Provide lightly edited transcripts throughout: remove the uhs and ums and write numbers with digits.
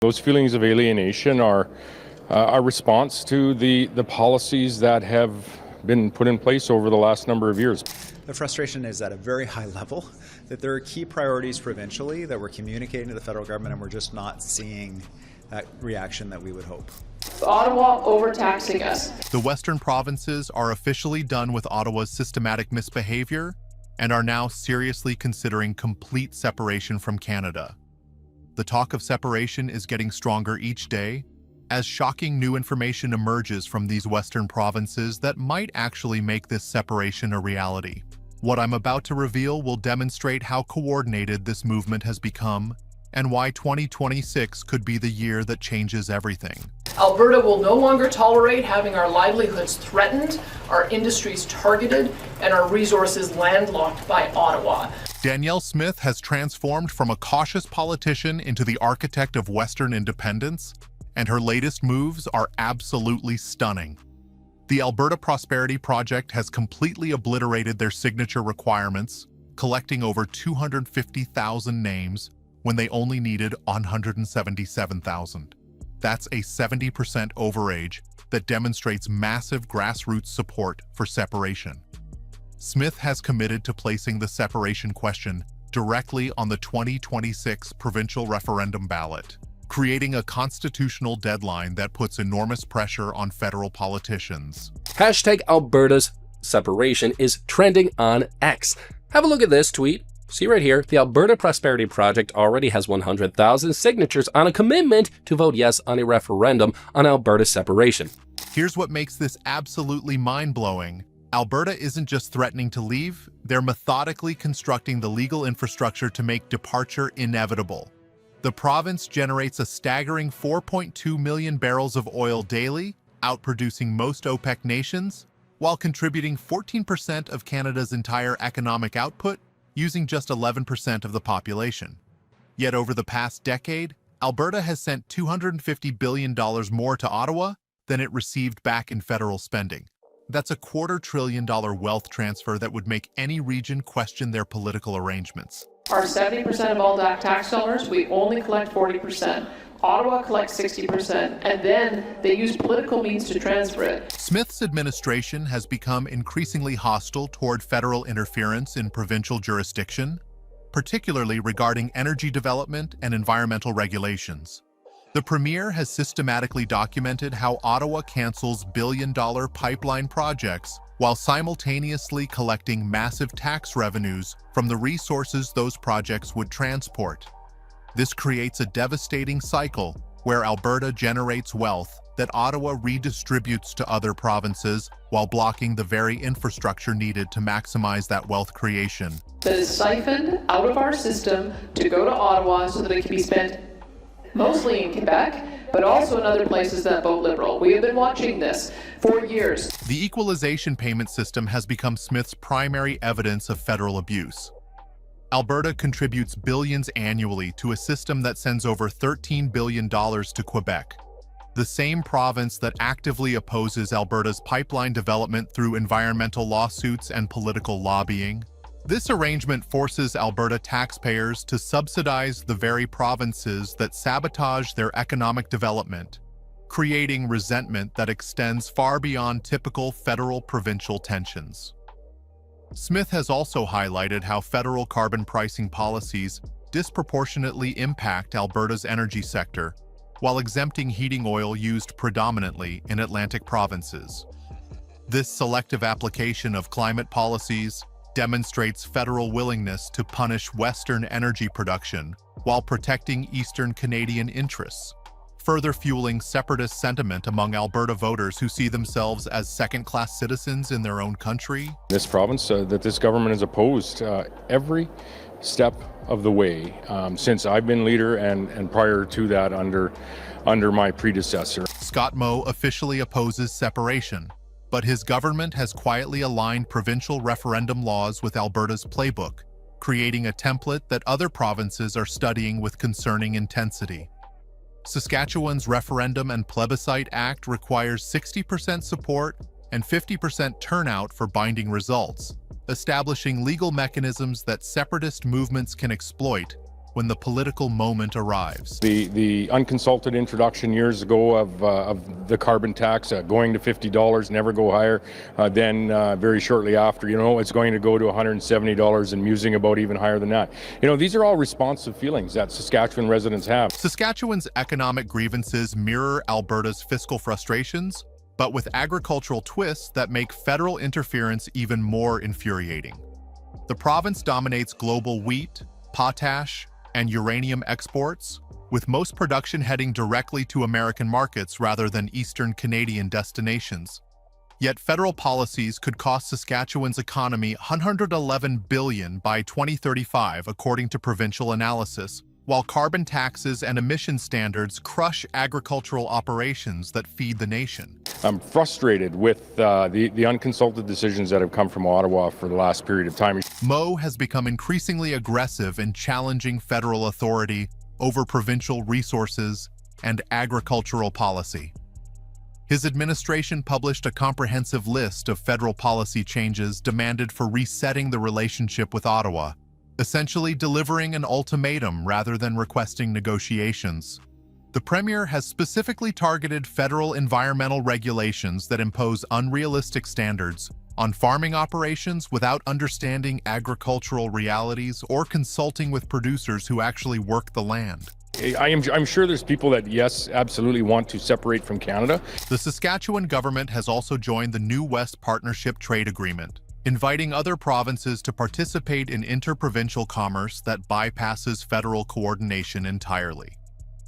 Those feelings of alienation are a response to the policies that have been put in place over the last number of years. The frustration is at a very high level that there are key priorities provincially that we're communicating to the federal government, and we're just not seeing that reaction that we would hope. Ottawa overtaxing us. The Western provinces are officially done with Ottawa's systematic misbehavior and are now seriously considering complete separation from Canada. The talk of separation is getting stronger each day as shocking new information emerges from these Western provinces that might actually make this separation a reality. What I'm about to reveal will demonstrate how coordinated this movement has become and why 2026 could be the year that changes everything. Alberta will no longer tolerate having our livelihoods threatened, our industries targeted, and our resources landlocked by Ottawa. Danielle Smith has transformed from a cautious politician into the architect of Western independence, and her latest moves are absolutely stunning. The Alberta Prosperity Project has completely obliterated their signature requirements, collecting over 250,000 names when they only needed 177,000. That's a 70% overage that demonstrates massive grassroots support for separation. Smith has committed to placing the separation question directly on the 2026 provincial referendum ballot, creating a constitutional deadline that puts enormous pressure on federal politicians. Hashtag Alberta's separation is trending on X. Have a look at this tweet. See right here, the Alberta Prosperity Project already has 100,000 signatures on a commitment to vote yes on a referendum on Alberta's separation. Here's what makes this absolutely mind-blowing. Alberta isn't just threatening to leave, they're methodically constructing the legal infrastructure to make departure inevitable. The province generates a staggering 4.2 million barrels of oil daily, outproducing most OPEC nations, while contributing 14% of Canada's entire economic output, using just 11% of the population. Yet over the past decade, Alberta has sent $250 billion more to Ottawa than it received back in federal spending. That's a $250 billion wealth transfer that would make any region question their political arrangements. Our 70% of all tax dollars, we only collect 40%. Ottawa collects 60%, and then they use political means to transfer it. Smith's administration has become increasingly hostile toward federal interference in provincial jurisdiction, particularly regarding energy development and environmental regulations. The Premier has systematically documented how Ottawa cancels billion-dollar pipeline projects while simultaneously collecting massive tax revenues from the resources those projects would transport. This creates a devastating cycle where Alberta generates wealth that Ottawa redistributes to other provinces while blocking the very infrastructure needed to maximize that wealth creation. That is siphoned out of our system to go to Ottawa so that it can be spent mostly in Quebec, but also in other places that vote Liberal. We have been watching this for years. The equalization payment system has become Smith's primary evidence of federal abuse. Alberta contributes billions annually to a system that sends over $13 billion to Quebec, the same province that actively opposes Alberta's pipeline development through environmental lawsuits and political lobbying. This arrangement forces Alberta taxpayers to subsidize the very provinces that sabotage their economic development, creating resentment that extends far beyond typical federal-provincial tensions. Smith has also highlighted how federal carbon pricing policies disproportionately impact Alberta's energy sector, while exempting heating oil used predominantly in Atlantic provinces. This selective application of climate policies demonstrates federal willingness to punish Western energy production while protecting Eastern Canadian interests, further fueling separatist sentiment among Alberta voters who see themselves as second-class citizens in their own country. This province, that this government has opposed every step of the way since I've been leader and prior to that under my predecessor. Scott Moe officially opposes separation, but his government has quietly aligned provincial referendum laws with Alberta's playbook, creating a template that other provinces are studying with concerning intensity. Saskatchewan's Referendum and Plebiscite Act requires 60% support and 50% turnout for binding results, establishing legal mechanisms that separatist movements can exploit when the political moment arrives. The unconsulted introduction years ago of the carbon tax going to $50, never go higher, then very shortly after, it's going to go to $170 and musing about even higher than that. These are all responsive feelings that Saskatchewan residents have. Saskatchewan's economic grievances mirror Alberta's fiscal frustrations, but with agricultural twists that make federal interference even more infuriating. The province dominates global wheat, potash, and uranium exports, with most production heading directly to American markets rather than Eastern Canadian destinations. Yet federal policies could cost Saskatchewan's economy $111 billion by 2035, according to provincial analysis, while carbon taxes and emission standards crush agricultural operations that feed the nation. I'm frustrated with the unconsulted decisions that have come from Ottawa for the last period of time. Moe has become increasingly aggressive in challenging federal authority over provincial resources and agricultural policy. His administration published a comprehensive list of federal policy changes demanded for resetting the relationship with Ottawa, essentially delivering an ultimatum rather than requesting negotiations. The Premier has specifically targeted federal environmental regulations that impose unrealistic standards on farming operations without understanding agricultural realities or consulting with producers who actually work the land. I'm sure there's people that, yes, absolutely want to separate from Canada. The Saskatchewan government has also joined the New West Partnership Trade Agreement, inviting other provinces to participate in interprovincial commerce that bypasses federal coordination entirely.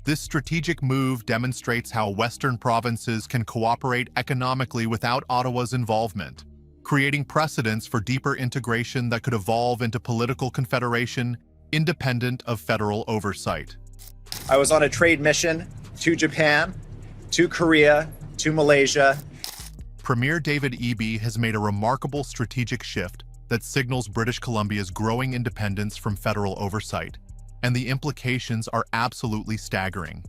This strategic move demonstrates how Western provinces can cooperate economically without Ottawa's involvement, creating precedents for deeper integration that could evolve into political confederation independent of federal oversight. I was on a trade mission to Japan, to Korea, to Malaysia. Premier David Eby has made a remarkable strategic shift that signals British Columbia's growing independence from federal oversight, and the implications are absolutely staggering.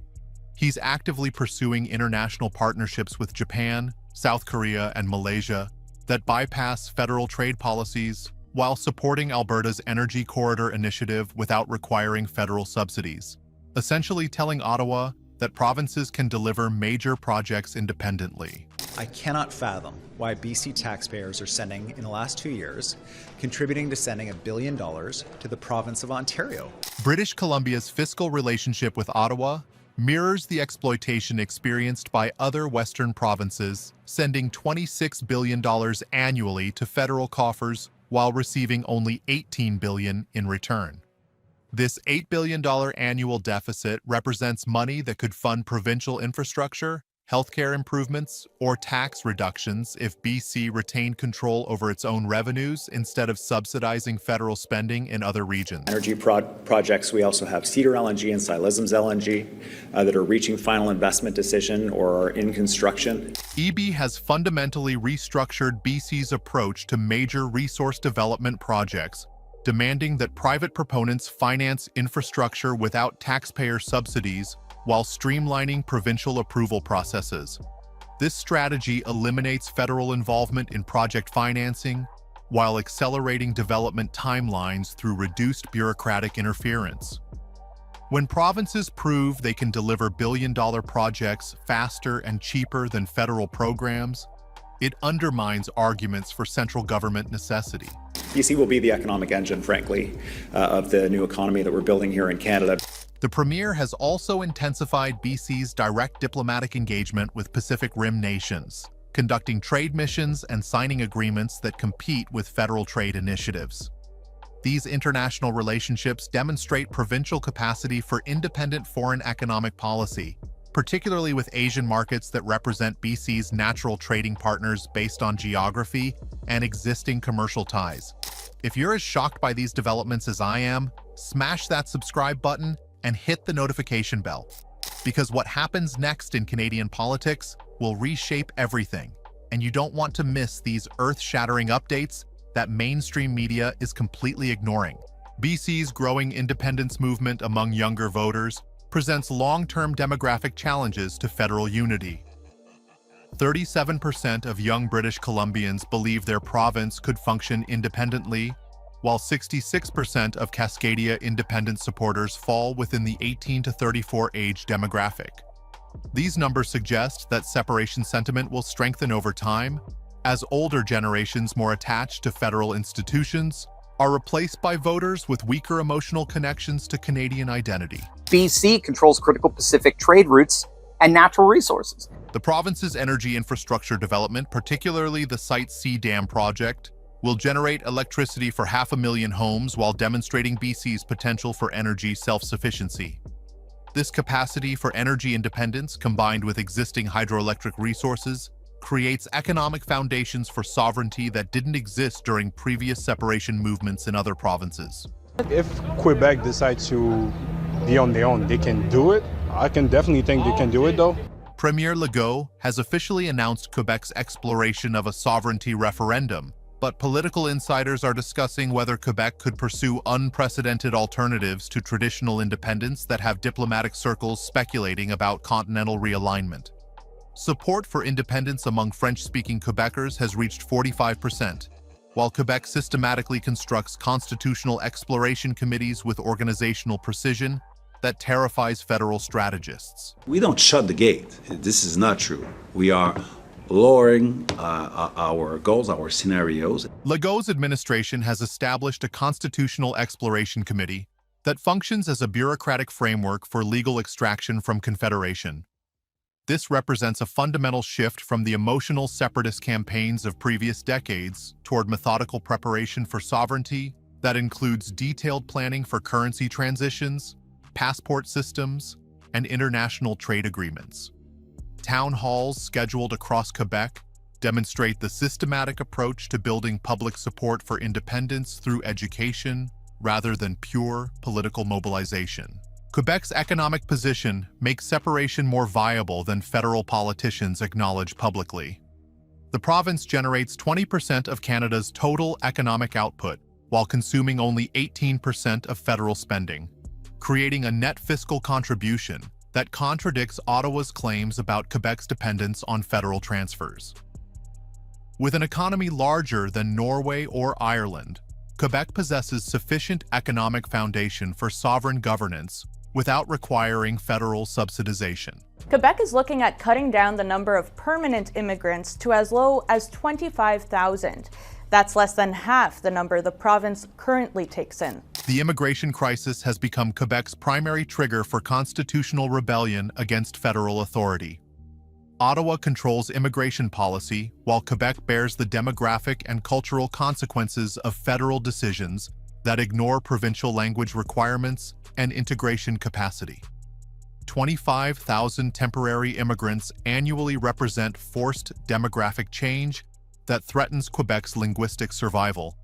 He's actively pursuing international partnerships with Japan, South Korea, and Malaysia that bypass federal trade policies while supporting Alberta's Energy Corridor initiative without requiring federal subsidies, essentially telling Ottawa that provinces can deliver major projects independently. I cannot fathom why BC taxpayers are sending, in the last 2 years, contributing to sending $1 billion to the province of Ontario. British Columbia's fiscal relationship with Ottawa mirrors the exploitation experienced by other Western provinces, sending $26 billion annually to federal coffers while receiving only $18 billion in return. This $8 billion annual deficit represents money that could fund provincial infrastructure, healthcare improvements, or tax reductions if BC retained control over its own revenues instead of subsidizing federal spending in other regions. Energy projects, we also have Cedar LNG and Silism's LNG that are reaching final investment decision or are in construction. Eby has fundamentally restructured BC's approach to major resource development projects, demanding that private proponents finance infrastructure without taxpayer subsidies while streamlining provincial approval processes. This strategy eliminates federal involvement in project financing while accelerating development timelines through reduced bureaucratic interference. When provinces prove they can deliver billion-dollar projects faster and cheaper than federal programs, it undermines arguments for central government necessity. BC will be the economic engine, frankly, of the new economy that we're building here in Canada. The Premier has also intensified BC's direct diplomatic engagement with Pacific Rim nations, conducting trade missions and signing agreements that compete with federal trade initiatives. These international relationships demonstrate provincial capacity for independent foreign economic policy, particularly with Asian markets that represent BC's natural trading partners based on geography and existing commercial ties. If you're as shocked by these developments as I am, smash that subscribe button and hit the notification bell, because what happens next in Canadian politics will reshape everything, and you don't want to miss these earth-shattering updates that mainstream media is completely ignoring. BC's growing independence movement among younger voters presents long-term demographic challenges to federal unity. 37% of young British Columbians believe their province could function independently, while 66% of Cascadia independent supporters fall within the 18 to 34 age demographic. These numbers suggest that separation sentiment will strengthen over time as older generations more attached to federal institutions are replaced by voters with weaker emotional connections to Canadian identity. BC controls critical Pacific trade routes and natural resources. The province's energy infrastructure development, particularly the Site C Dam project, will generate electricity for 500,000 homes while demonstrating BC's potential for energy self-sufficiency. This capacity for energy independence, combined with existing hydroelectric resources, creates economic foundations for sovereignty that didn't exist during previous separation movements in other provinces. If Quebec decides to be on their own, they can do it. I can definitely think they can do it, though. Premier Legault has officially announced Quebec's exploration of a sovereignty referendum, but political insiders are discussing whether Quebec could pursue unprecedented alternatives to traditional independence that have diplomatic circles speculating about continental realignment. Support for independence among French-speaking Quebecers has reached 45%, while Quebec systematically constructs constitutional exploration committees with organizational precision that terrifies federal strategists. We don't shut the gate. This is not true. We are lowering our goals, our scenarios. Legault's administration has established a constitutional exploration committee that functions as a bureaucratic framework for legal extraction from Confederation. This represents a fundamental shift from the emotional separatist campaigns of previous decades toward methodical preparation for sovereignty that includes detailed planning for currency transitions, passport systems, and international trade agreements. Town halls scheduled across Quebec demonstrate the systematic approach to building public support for independence through education rather than pure political mobilization. Quebec's economic position makes separation more viable than federal politicians acknowledge publicly. The province generates 20% of Canada's total economic output while consuming only 18% of federal spending, creating a net fiscal contribution that contradicts Ottawa's claims about Quebec's dependence on federal transfers. With an economy larger than Norway or Ireland, Quebec possesses sufficient economic foundation for sovereign governance without requiring federal subsidization. Quebec is looking at cutting down the number of permanent immigrants to as low as 25,000. That's less than half the number the province currently takes in. The immigration crisis has become Quebec's primary trigger for constitutional rebellion against federal authority. Ottawa controls immigration policy, while Quebec bears the demographic and cultural consequences of federal decisions that ignore provincial language requirements and integration capacity. 25,000 temporary immigrants annually represent forced demographic change that threatens Quebec's linguistic survival.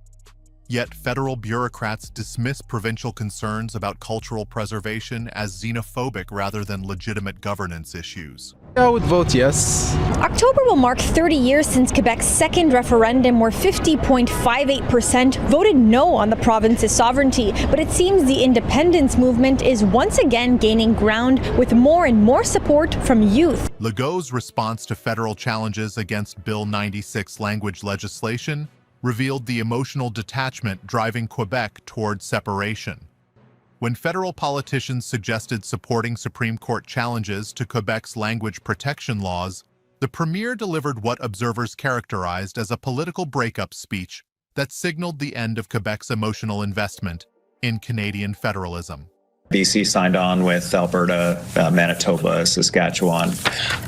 Yet federal bureaucrats dismiss provincial concerns about cultural preservation as xenophobic rather than legitimate governance issues. I would vote yes. October will mark 30 years since Quebec's second referendum, where 50.58% voted no on the province's sovereignty. But it seems the independence movement is once again gaining ground with more and more support from youth. Legault's response to federal challenges against Bill 96 language legislation revealed the emotional detachment driving Quebec toward separation. When federal politicians suggested supporting Supreme Court challenges to Quebec's language protection laws, the premier delivered what observers characterized as a political breakup speech that signaled the end of Quebec's emotional investment in Canadian federalism. BC signed on with Alberta, Manitoba, Saskatchewan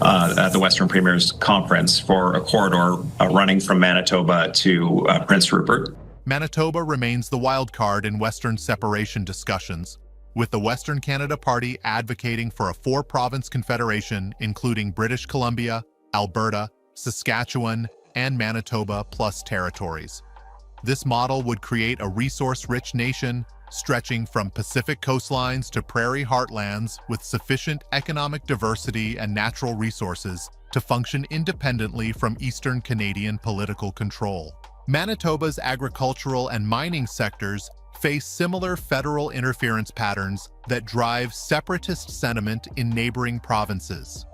at the Western Premiers Conference for a corridor running from Manitoba to Prince Rupert. Manitoba remains the wild card in Western separation discussions, with the Western Canada Party advocating for a four-province confederation including British Columbia, Alberta, Saskatchewan, and Manitoba plus territories. This model would create a resource-rich nation stretching from Pacific coastlines to prairie heartlands with sufficient economic diversity and natural resources to function independently from Eastern Canadian political control. Manitoba's agricultural and mining sectors face similar federal interference patterns that drive separatist sentiment in neighboring provinces.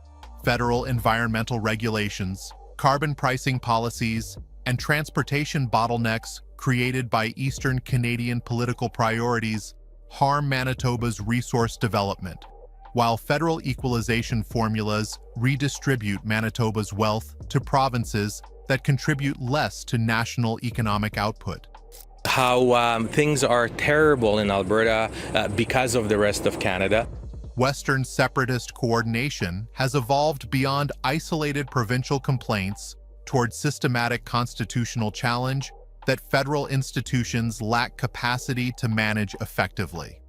Federal environmental regulations, carbon pricing policies, and transportation bottlenecks created by Eastern Canadian political priorities, harm Manitoba's resource development, while federal equalization formulas redistribute Manitoba's wealth to provinces that contribute less to national economic output. How things are terrible in Alberta because of the rest of Canada. Western separatist coordination has evolved beyond isolated provincial complaints toward systematic constitutional challenge that federal institutions lack capacity to manage effectively.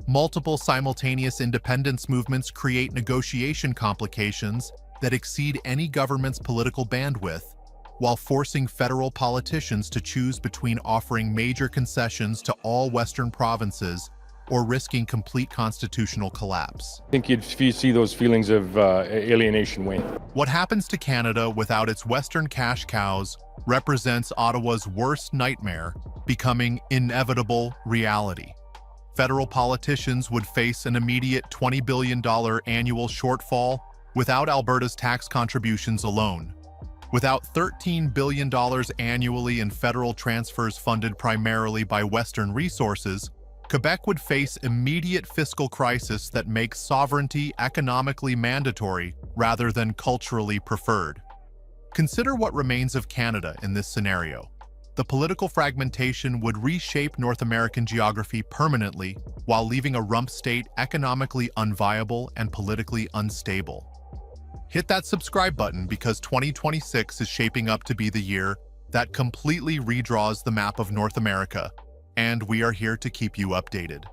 Multiple simultaneous independence movements create negotiation complications that exceed any government's political bandwidth, while forcing federal politicians to choose between offering major concessions to all Western provinces or risking complete constitutional collapse. I think you'd see those feelings of alienation wane. What happens to Canada without its Western cash cows represents Ottawa's worst nightmare becoming inevitable reality. Federal politicians would face an immediate $20 billion annual shortfall without Alberta's tax contributions alone. Without $13 billion annually in federal transfers funded primarily by Western resources, Quebec would face immediate fiscal crisis that makes sovereignty economically mandatory rather than culturally preferred. Consider what remains of Canada in this scenario. The political fragmentation would reshape North American geography permanently while leaving a rump state economically unviable and politically unstable. Hit that subscribe button because 2026 is shaping up to be the year that completely redraws the map of North America, and we are here to keep you updated.